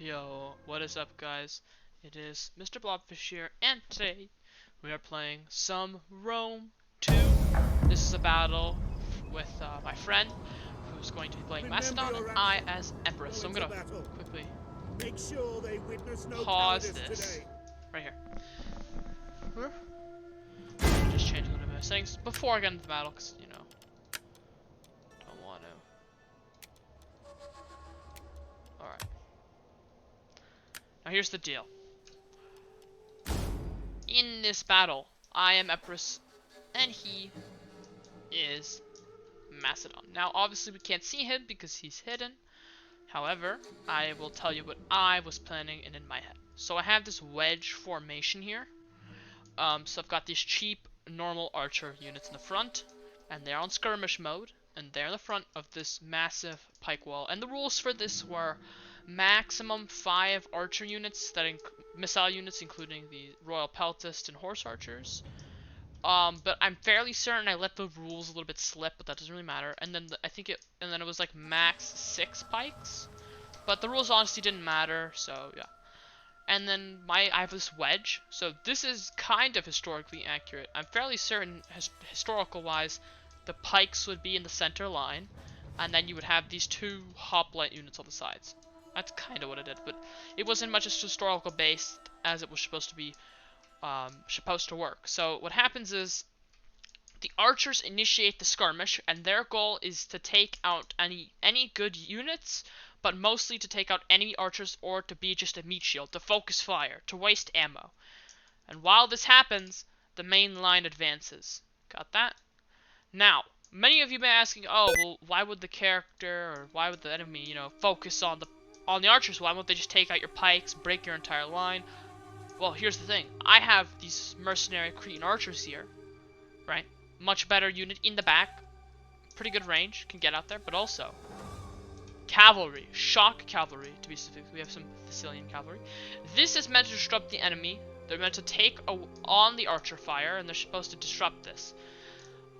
Yo, what is up, guys? It is Mr. Blobfish here, and today we are playing some Rome 2. This is a battle with my friend, who's going to be playing Macedon, and I as Epirus. So I'm gonna quickly make sure they witness no pause this today. right here. Just change a little bit of settings before I get into the battle, because you know, don't want to. All right. Now here's the deal. In this battle, I am Epirus, and he is Macedon. Now, obviously, we can't see him because he's hidden. However, I will tell you what I was planning and in my head. So I have this wedge formation here. So I've got these cheap, normal archer units in the front, and they're on skirmish mode, and they're in the front of this massive pike wall. And the rules for this were maximum 5 archer units, missile units, including the royal peltist and horse archers. But I'm fairly certain I let the rules a little bit slip, but that doesn't really matter. And then it was like max 6 pikes, but the rules honestly didn't matter. So yeah. And then I have this wedge, so this is kind of historically accurate. I'm fairly certain, historical-wise, the pikes would be in the center line, and then you would have these 2 hoplite units on the sides. That's kind of what I did, but it wasn't much as historical based as it was supposed to be, supposed to work. So what happens is, the archers initiate the skirmish, and their goal is to take out any good units, but mostly to take out enemy archers or to be just a meat shield, to focus fire, to waste ammo. And while this happens, the main line advances. Got that? Now, many of you may be asking, oh, well, why would the character, or why would the enemy, you know, focus on the archers? Why won't they just take out your pikes, break your entire line? Well, here's the thing. I have these mercenary Cretan archers here, right? Much better unit in the back, pretty good range, can get out there, but also cavalry, shock cavalry to be specific. We have some Thessalian cavalry. This is meant to disrupt the enemy. They're meant to take on the archer fire, and they're supposed to disrupt this.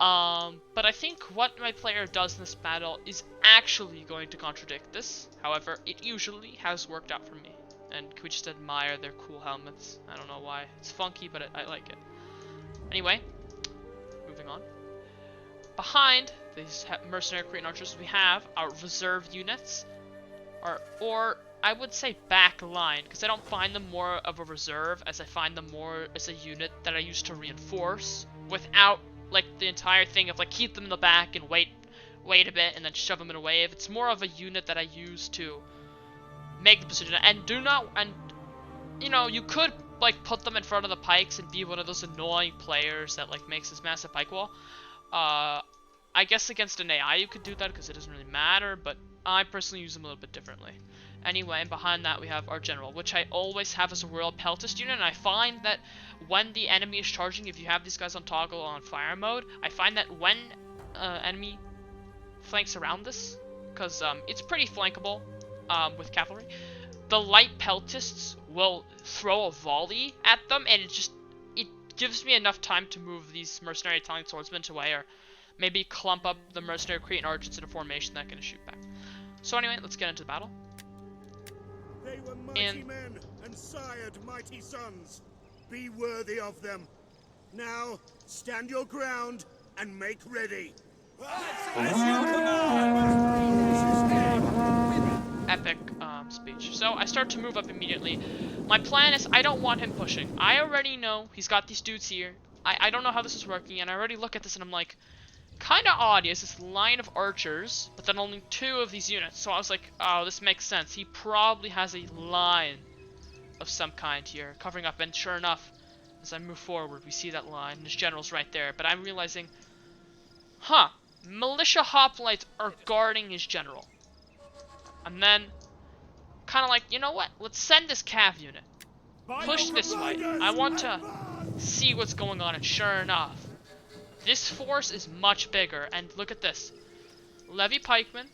But I think what my player does in this battle is actually going to contradict this. However, it usually has worked out for me. And can we just admire their cool helmets? I don't know why. It's funky, but I like it. Anyway, moving on. Behind these mercenary Cretan archers, we have our reserve units, or I would say back line, because I don't find them more of a reserve as I find them more as a unit that I use to reinforce without like the entire thing of like keep them in the back and wait a bit and then shove them in a wave. It's more of a unit that I use to make the position, and you know, you could like put them in front of the pikes and be one of those annoying players that like makes this massive pike wall. I guess against an AI you could do that because it doesn't really matter, but I personally use them a little bit differently. Anyway, and behind that we have our general, which I always have as a royal peltist unit, and I find that when the enemy is charging, if you have these guys on toggle on fire mode, I find that when enemy flanks around this, because it's pretty flankable with cavalry, the light peltists will throw a volley at them, and it gives me enough time to move these mercenary Italian swordsmen away, or maybe clump up the mercenary Cretan archers in a formation that can shoot back. So anyway, let's get into the battle. They were mighty men and sired mighty sons. Be worthy of them. Now, stand your ground and make ready. Epic speech. So I start to move up immediately. My plan is I don't want him pushing. I already know he's got these dudes here. I don't know how this is working, and I already look at this and I'm like, kind of odd. He has this line of archers, but then only 2 of these units. So I was like, oh, this makes sense. He probably has a line of some kind here, covering up. And sure enough, as I move forward, we see that line, and his general's right there. But I'm realizing, militia hoplites are guarding his general. And then, kind of like, you know what? Let's send this cav unit. Push this way. I want to see what's going on, and sure enough, this force is much bigger, and look at this. Levy pikemen,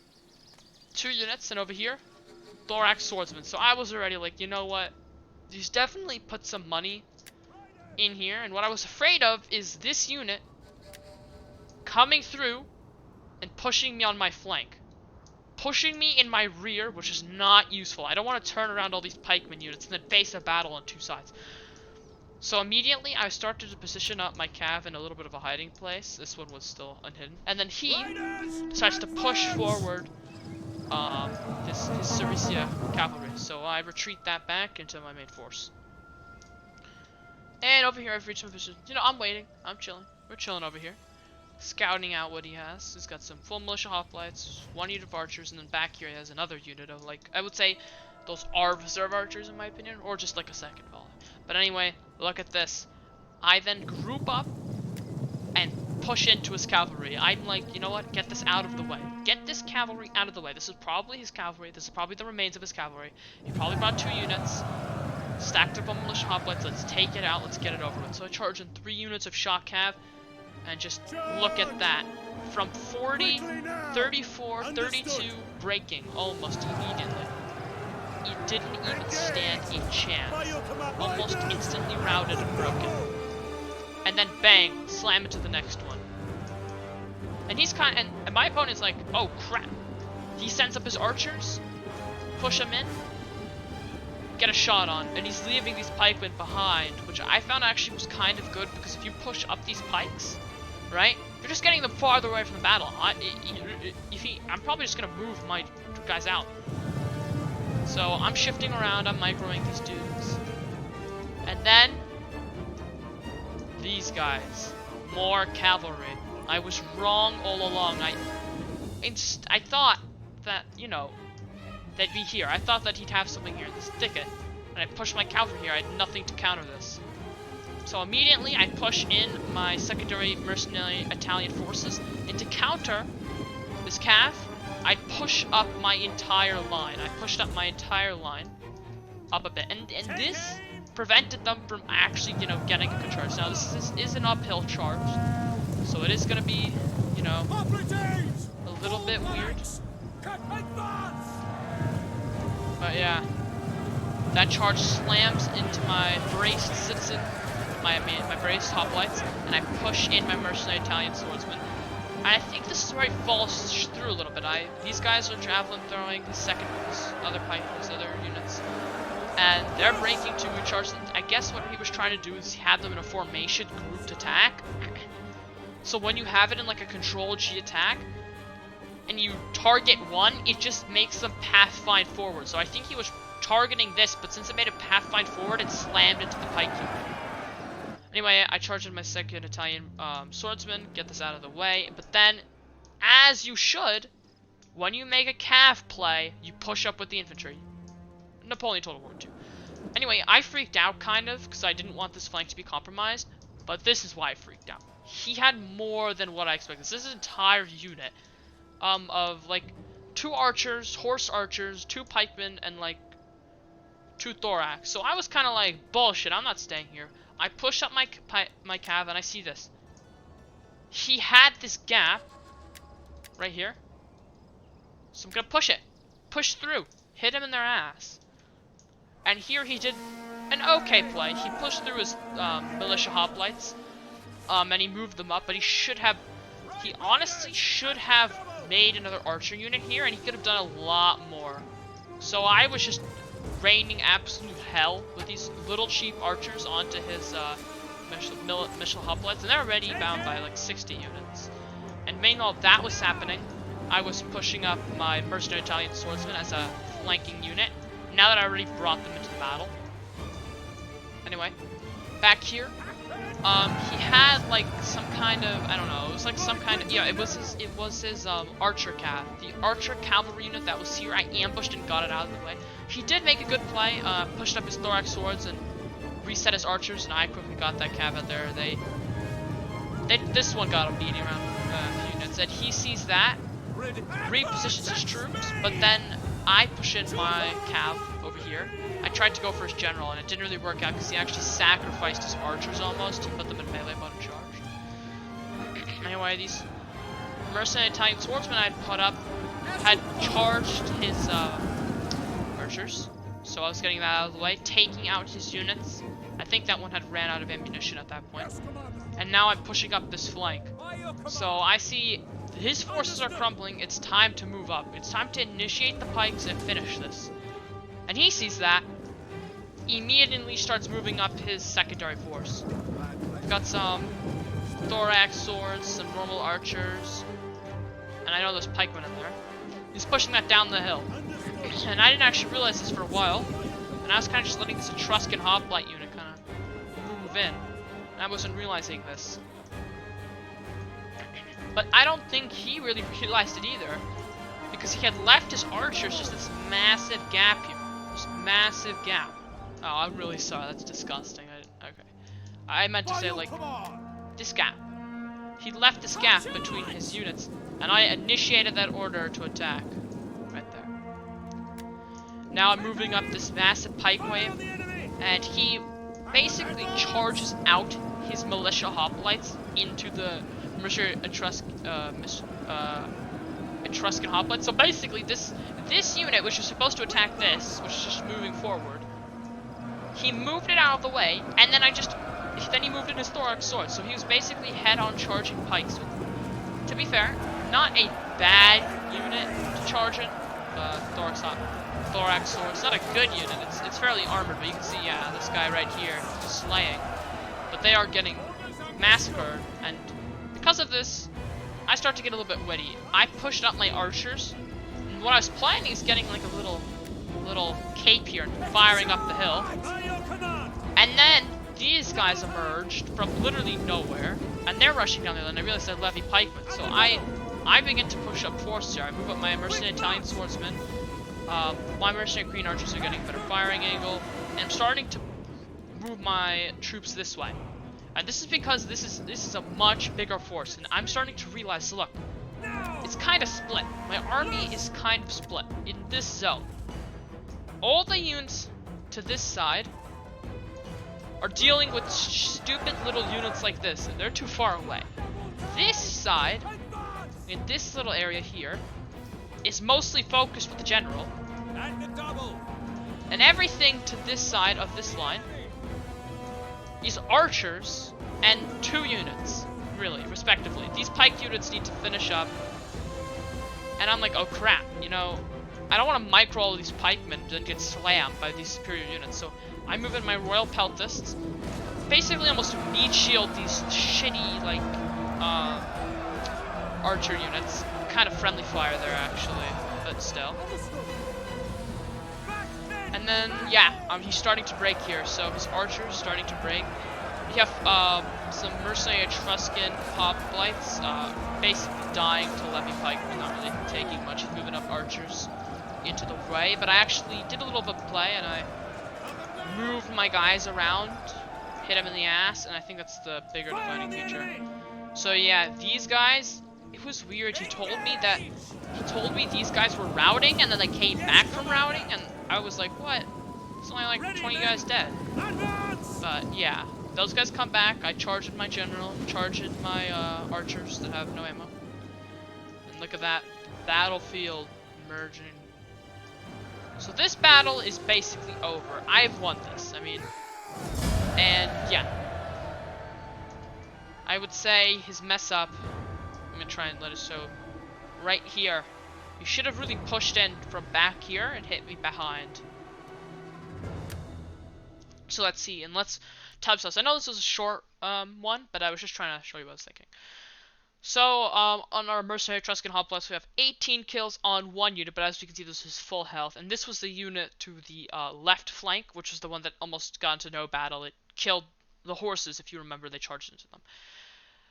2 units, and over here, thorax swordsmen. So I was already like, you know what? He's definitely put some money in here, and what I was afraid of is this unit coming through and pushing me on my flank. pushing me in my rear, which is not useful. I don't want to turn around all these pikeman units and then face a battle on two sides. So immediately I started to position up my cav in a little bit of a hiding place. This one was still unhidden. And then he decides to push forward his Syricia cavalry. So I retreat that back into my main force. And over here I've reached my position. You know, I'm waiting. I'm chilling. We're chilling over here. Scouting out what he has. He's got some full militia hoplites, 1 unit of archers, and then back here he has another unit of, like, I would say those are reserve archers in my opinion, or just like a second volley. But anyway, look at this. I then group up and push into his cavalry. I'm like, you know what? Get this out of the way. Get this cavalry out of the way. This is probably his cavalry. This is probably the remains of his cavalry. He probably brought 2 units. Stacked up on militia hoplites. Let's take it out. Let's get it over with. So I charge in 3 units of shock cav. And just look at that. From 40, 34, 32, breaking almost immediately. It didn't even stand a chance. Almost instantly routed and broken. And then bang, slam into the next one. And he's and my opponent's like, oh crap. He sends up his archers, push him in, get a shot on, and he's leaving these pikemen behind, which I found actually was kind of good, because if you push up these pikes, right, you're just getting them farther away from the battle. I'm probably just gonna move my guys out. So I'm shifting around, I'm microing these dudes. And then these guys, more cavalry. I was wrong all along. I thought that, you know, they'd be here. I thought that he'd have something here in this thicket. And I pushed my cavalry here. I had nothing to counter this. So immediately I push in my secondary mercenary Italian forces. And to counter this cav, I push up my entire line. I pushed up my entire line up a bit. And this prevented them from actually, you know, getting a good charge. Now this is an uphill charge. So it is going to be, you know, a little bit weird. But yeah, that charge slams into my braced citizen, my braced hoplites, and I push in my mercenary Italian swordsman. And I think this is where he falls through a little bit. These guys are javelin throwing, these other units, and they're breaking to recharge them. I guess what he was trying to do is have them in a formation grouped attack. So when you have it in like a control G attack, and you target one, it just makes them pathfind forward. So I think he was targeting this, but since it made a pathfind forward, it slammed into the pike unit. Anyway, I charged in my second Italian swordsman, get this out of the way. But then, as you should, when you make a cav play, you push up with the infantry. Napoleon Total War 2. Anyway, I freaked out kind of, because I didn't want this flank to be compromised. But this is why I freaked out. He had more than what I expected. This is an entire unit of like 2 archers, horse archers, 2 pikemen, and like 2 thorax. So I was kind of like, bullshit, I'm not staying here. I push up my cav and I see this. He had this gap right here. So I'm gonna push it. Push through. Hit him in their ass. And here he did an okay play. He pushed through his militia hoplites. And he moved them up, but he honestly should have made another archer unit here, and he could have done a lot more. So I was just raining absolute hell with these little cheap archers onto his militia hoplites, and they're already bound by like 60 units. And meanwhile that was happening, I was pushing up my mercenary Italian swordsman as a flanking unit, now that I already brought them into the battle. Anyway, back here, he had like some kind of, I don't know, it was like some kind of, yeah, it was his archer cav, the archer cavalry unit that was here. I ambushed and got it out of the way. He did make a good play, pushed up his thorax swords and reset his archers, and I quickly got that cav out there. This one got him beating around a few units, and he sees that, repositions his troops, but then I push in my cav over here. I tried to go for his general, and it didn't really work out because he actually sacrificed his archers almost. He put them in melee mode and charged. Anyway, these mercenary Italian swordsmen I'd put up had charged his archers, so I was getting that out of the way, taking out his units, I think that one had ran out of ammunition at that point. Yes, Commander. And now I'm pushing up this flank. So I see his forces are crumbling. It's time to move up. It's time to initiate the pikes and finish this. And he sees that. Immediately starts moving up his secondary force. Got some thorax swords, some normal archers, and I know there's pikemen in there. He's pushing that down the hill. And I didn't actually realize this for a while. And I was kind of just letting this Etruscan hoplite unit kind of move in. And I wasn't realizing this. But I don't think he really realized it either. Because he had left his archers just this massive gap here. This massive gap. Oh, I'm really sorry. That's disgusting. Okay. I meant to say, like, this gap. He left this gap between his units. And I initiated that order to attack. Right there. Now I'm moving up this massive pike wave. And he basically charges out his militia hoplites into the Etruscan hoplites. So basically, this unit, which was supposed to attack this, which is just moving forward, he moved it out of the way, and then then he moved in his thorax sword. So he was basically head-on charging pikes with them. To be fair, not a bad unit to charge in. Thorax sword. It's not a good unit. It's fairly armored, but you can see, yeah, this guy right here slaying. But they are getting massacred, and because of this, I start to get a little bit witty. I pushed up my archers, and what I was planning is getting like a little cape here and firing up the hill. And then these guys emerged from literally nowhere, and they're rushing down the hill, and I realized they're levy pikemen. So I begin to push up force here. I move up my mercenary Italian swordsmen. My mercenary green archers are getting a better firing angle, and I'm starting to move my troops this way. And this is because this is a much bigger force, and I'm starting to realize, look, it's kind of split. My army is kind of split in this zone. All the units to this side are dealing with stupid little units like this, and they're too far away. This side, in this little area here, is mostly focused with the general. And everything to this side of this line is archers and 2 units, really, respectively. These pike units need to finish up. And I'm like, oh crap, you know, I don't want to micro all these pikemen and get slammed by these superior units. So I move in my royal peltists, basically almost meat shield these shitty, like, archer units. Kind of friendly fire there, actually, but still. And then, yeah, he's starting to break here, so his archers starting to break. We have some mercenary Etruscan hoplites, basically dying to levy pikemen, not really taking much, moving up archers into the way. But I actually did a little bit of play, and I moved my guys around, hit him in the ass, and I think that's the bigger defining feature. So yeah, these guys, it was weird. He told me these guys were routing, and then they came back from routing, and I was like, what? It's only like 20 guys dead. But yeah, those guys come back. I charged my general, charged my archers that have no ammo. And look at that battlefield merging. So this battle is basically over. I've won this. I mean, and yeah, I would say his mess up. I'm gonna try and let it show right here. You should have really pushed in from back here and hit me behind. So let's see, and let's type this. I know this was a short one, but I was just trying to show you what I was thinking. So on our mercenary Etruscan hoplites, we have 18 kills on 1 unit, but as you can see, this is full health. And this was the unit to the left flank, which was the one that almost got into no battle. It killed the horses, if you remember, they charged into them.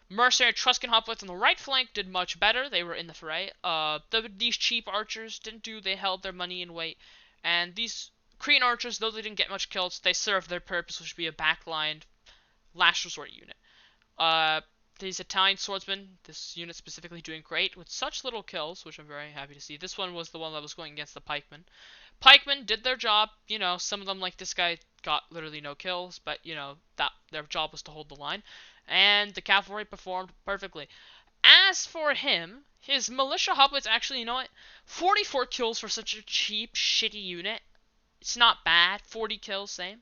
Mercenary Etruscan hoplites on the right flank did much better. They were in the fray. These cheap archers didn't do. They held their money in weight. And these Cretan archers, though they didn't get much kills, they served their purpose, which would be a backlined last resort unit. These Italian swordsmen, this unit specifically doing great with such little kills, which I'm very happy to see. This one was the one that was going against the pikemen. Pikemen did their job. You know, some of them, like this guy, got literally no kills, but, you know, that their job was to hold the line. And the cavalry performed perfectly. As for him, his militia hoplites actually, you know what? 44 kills for such a cheap, shitty unit. It's not bad. 40 kills, same.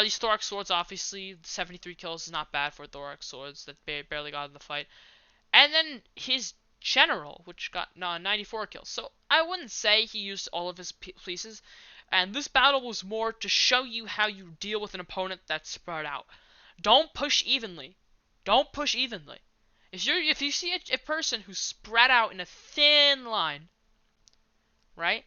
These thorax swords, obviously, 73 kills is not bad for thorax swords that barely got in the fight. And then his general, which got 94 kills. So I wouldn't say he used all of his pieces. And this battle was more to show you how you deal with an opponent that's spread out. Don't push evenly. Don't push evenly. If you see a person who's spread out in a thin line, right?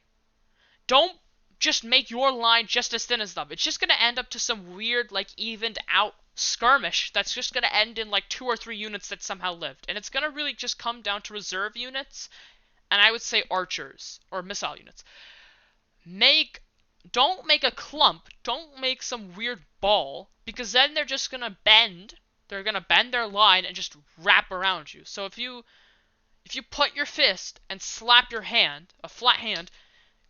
Don't just make your line just as thin as them. It's just gonna end up to some weird, like, evened out skirmish that's just gonna end in like 2 or 3 units that somehow lived. And it's gonna really just come down to reserve units, and I would say archers or missile units. Don't make a clump. Don't make some weird ball, because then they're just gonna bend. They're gonna bend their line and just wrap around you. So if you put your fist and slap your hand, a flat hand,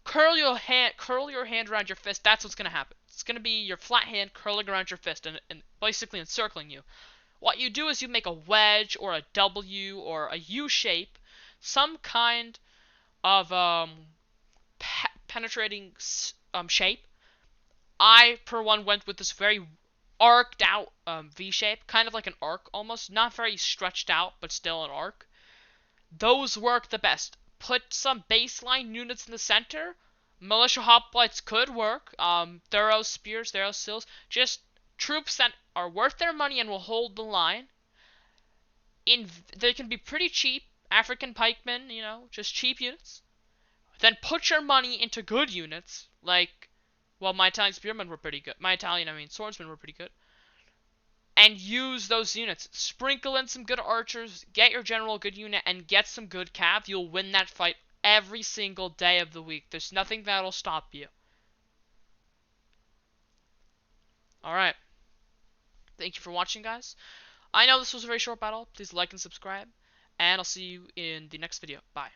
curl your hand around your fist, that's what's gonna happen. It's gonna be your flat hand curling around your fist and basically encircling you. What you do is you make a wedge or a W or a U shape, some kind of penetrating shape. I, for one, went with this very arced out V shape, kind of like an arc almost, not very stretched out, but still an arc. Those work the best. Put some baseline units in the center. Militia hoplites could work. Thorough spears, thorough sills. Just troops that are worth their money and will hold the line. They can be pretty cheap. African pikemen, just cheap units. Then put your money into good units, like, well, my Italian spearmen were pretty good. Swordsmen were pretty good. And use those units. Sprinkle in some good archers, get your general a good unit, and get some good cav. You'll win that fight every single day of the week. There's nothing that'll stop you. Alright. Thank you for watching, guys. I know this was a very short battle. Please like and subscribe. And I'll see you in the next video. Bye.